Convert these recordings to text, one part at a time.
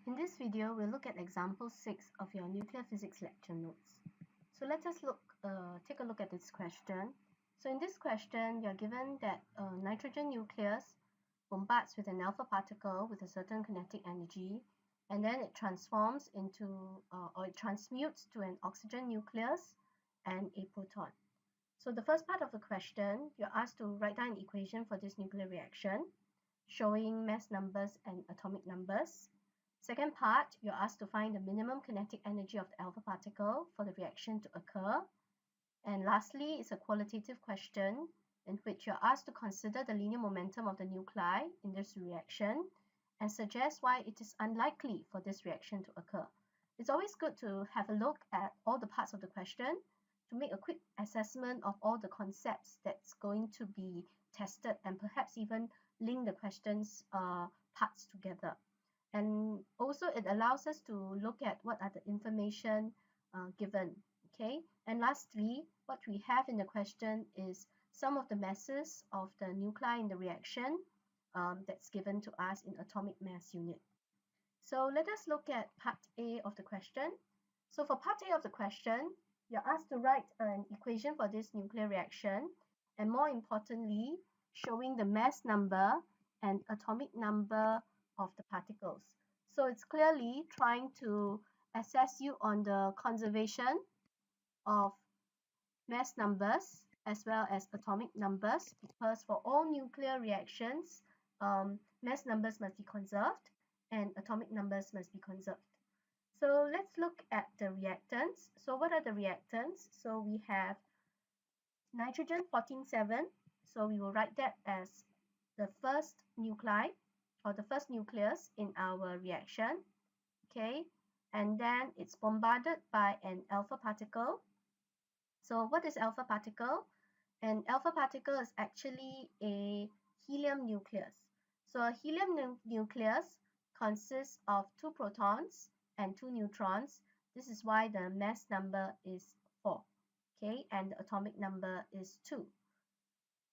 In this video, we'll look at example 6 of your nuclear physics lecture notes. So let us take a look at this question. So in this question, you're given that a nitrogen nucleus bombards with an alpha particle with a certain kinetic energy, and then it transforms into, or it transmutes to an oxygen nucleus and a proton. So the first part of the question, you're asked to write down an equation for this nuclear reaction, showing mass numbers and atomic numbers. Second part, you're asked to find the minimum kinetic energy of the alpha particle for the reaction to occur. And lastly, it's a qualitative question in which you're asked to consider the linear momentum of the nuclei in this reaction and suggest why it is unlikely for this reaction to occur. It's always good to have a look at all the parts of the question to make a quick assessment of all the concepts that's going to be tested and perhaps even link the question's parts together. And also it allows us to look at what are the information given, okay? And lastly, what we have in the question is some of the masses of the nuclei in the reaction that's given to us in atomic mass unit. So let us look at part A of the question. So for part A of the question, you're asked to write an equation for this nuclear reaction, and more importantly, showing the mass number and atomic number of the particles. So it's clearly trying to assess you on the conservation of mass numbers as well as atomic numbers, because for all nuclear reactions, mass numbers must be conserved and atomic numbers must be conserved. So let's look at the reactants. So what are the reactants? So we have nitrogen 14(7). So we will write that as the first nuclei or the first nucleus in our reaction, okay? And then it's bombarded by an alpha particle. So what is alpha particle? An alpha particle is actually a helium nucleus. So a helium nucleus consists of 2 protons and 2 neutrons. This is why the mass number is 4, okay? And the atomic number is 2.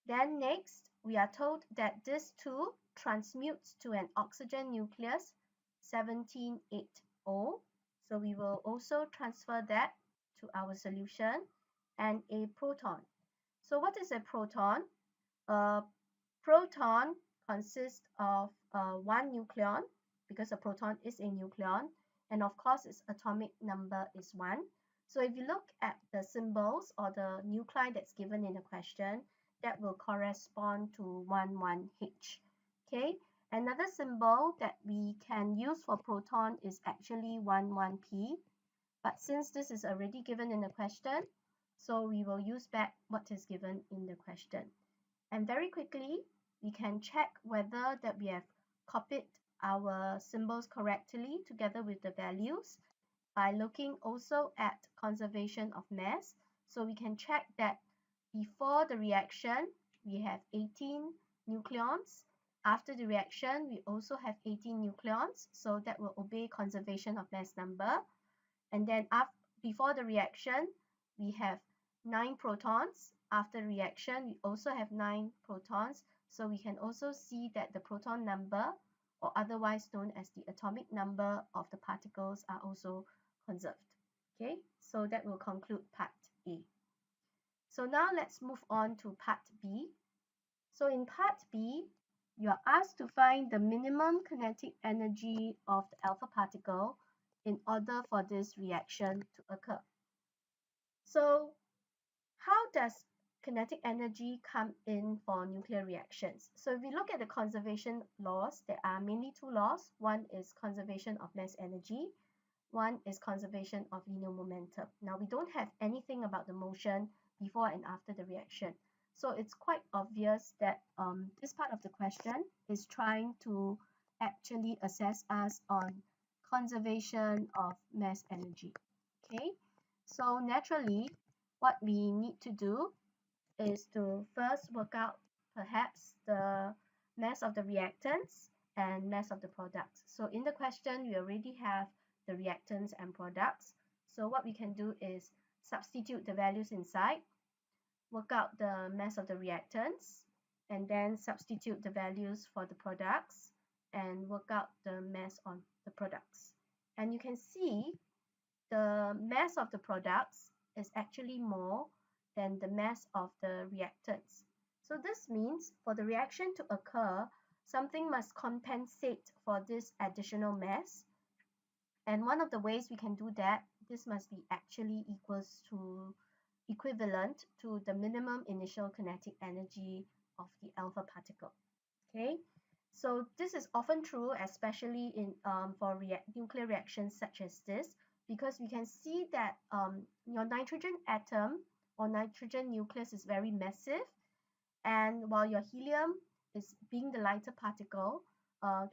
Then next, we are told that this 2 transmutes to an oxygen nucleus 17,8,0. So we will also transfer that to our solution, and a proton. So what is a proton? A proton consists of 1 nucleon, because a proton is a nucleon, and of course its atomic number is 1. So if you look at the symbols or the nuclei that's given in the question, that will correspond to 11H. Okay, another symbol that we can use for proton is actually 11P, but since this is already given in the question, so we will use back what is given in the question. And very quickly, we can check whether that we have copied our symbols correctly together with the values by looking also at conservation of mass. So we can check that before the reaction, we have 18 nucleons. After the reaction, we also have 18 nucleons. So that will obey conservation of mass number. And then before the reaction, we have 9 protons. After reaction, we also have 9 protons. So we can also see that the proton number, or otherwise known as the atomic number of the particles, are also conserved. Okay, so that will conclude part A. So now let's move on to part B. So in part B, you are asked to find the minimum kinetic energy of the alpha particle in order for this reaction to occur. So how does kinetic energy come in for nuclear reactions? So if we look at the conservation laws, there are mainly 2 laws. One is conservation of mass energy. One is conservation of linear momentum. Now we don't have anything about the motion before and after the reaction. So it's quite obvious that this part of the question is trying to actually assess us on conservation of mass energy. Okay, so naturally, what we need to do is to first work out perhaps the mass of the reactants and mass of the products. So in the question, we already have the reactants and products. So what we can do is substitute the values inside, work out the mass of the reactants, and then substitute the values for the products, and work out the mass on the products. And you can see the mass of the products is actually more than the mass of the reactants. So this means for the reaction to occur, something must compensate for this additional mass. And one of the ways we can do that, this must be actually equivalent to the minimum initial kinetic energy of the alpha particle. Okay, so this is often true, especially in for nuclear reactions such as this, because we can see that your nitrogen atom or nitrogen nucleus is very massive, and while your helium is being the lighter particle,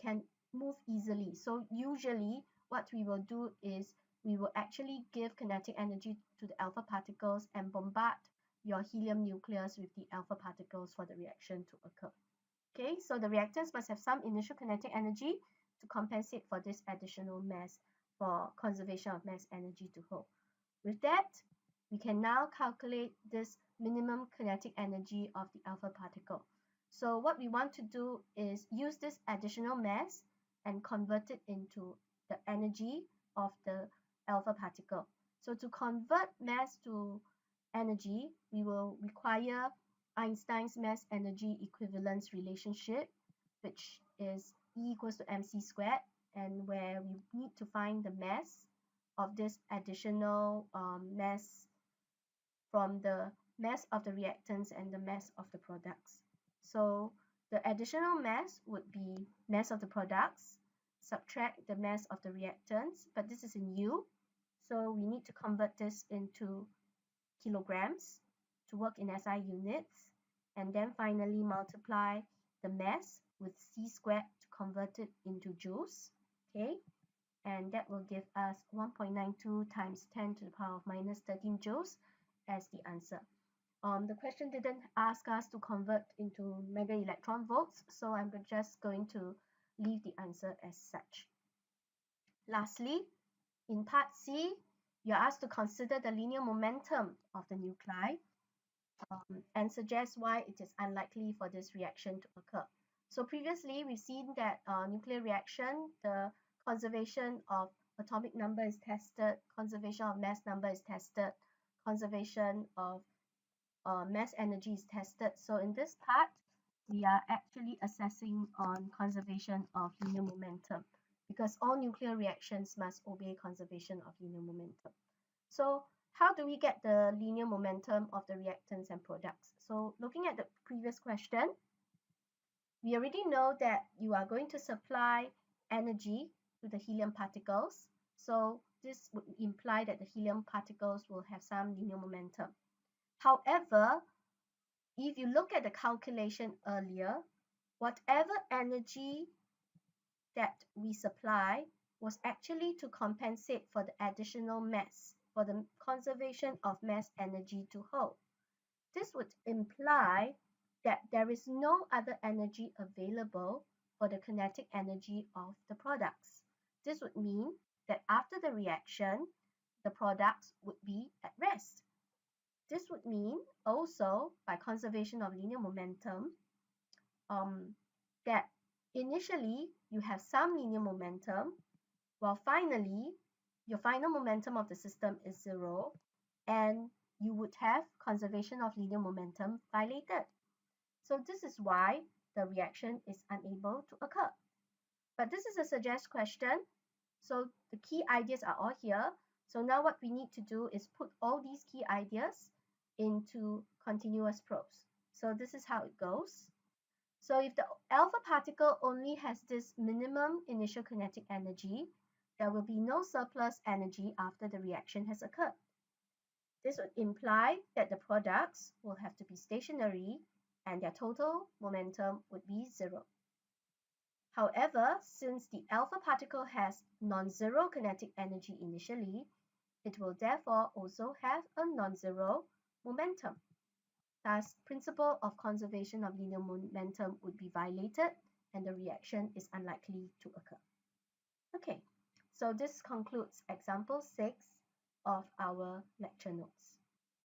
can move easily. So usually what we will do is we will actually give kinetic energy to the alpha particles and bombard your helium nucleus with the alpha particles for the reaction to occur. Okay, so the reactants must have some initial kinetic energy to compensate for this additional mass for conservation of mass energy to hold. With that, we can now calculate this minimum kinetic energy of the alpha particle. So what we want to do is use this additional mass and convert it into the energy of the alpha particle. So to convert mass to energy, we will require Einstein's mass energy equivalence relationship, which is E equals to mc squared, and where we need to find the mass of this additional mass from the mass of the reactants and the mass of the products. So the additional mass would be mass of the products, subtract the mass of the reactants, but this is in U, so we need to convert this into kilograms to work in SI units, and then finally multiply the mass with C squared to convert it into joules. Okay, and that will give us 1.92 times 10 to the power of minus 13 joules as the answer. The question didn't ask us to convert into mega electron volts, so I'm just going to leave the answer as such. Lastly, in part C, you're asked to consider the linear momentum of the nuclei and suggest why it is unlikely for this reaction to occur. So previously, we've seen that nuclear reaction, the conservation of atomic number is tested, conservation of mass number is tested, conservation of mass energy is tested. So in this part, we are actually assessing on conservation of linear momentum, because all nuclear reactions must obey conservation of linear momentum. So how do we get the linear momentum of the reactants and products? So looking at the previous question, we already know that you are going to supply energy to the helium particles. So this would imply that the helium particles will have some linear momentum. However, if you look at the calculation earlier, whatever energy that we supply was actually to compensate for the additional mass, for the conservation of mass energy to hold. This would imply that there is no other energy available for the kinetic energy of the products. This would mean that after the reaction, the products would be at rest. This would mean also, by conservation of linear momentum, that initially you have some linear momentum, while finally your final momentum of the system is 0, and you would have conservation of linear momentum violated. So this is why the reaction is unable to occur. But this is a suggest question, so the key ideas are all here. So now what we need to do is put all these key ideas into continuous probes. So this is how it goes. So if the alpha particle only has this minimum initial kinetic energy, there will be no surplus energy after the reaction has occurred. This would imply that the products will have to be stationary and their total momentum would be 0. However, since the alpha particle has non-zero kinetic energy initially, it will therefore also have a non-zero momentum. Thus, principle of conservation of linear momentum would be violated and the reaction is unlikely to occur. Okay, so this concludes example 6 of our lecture notes.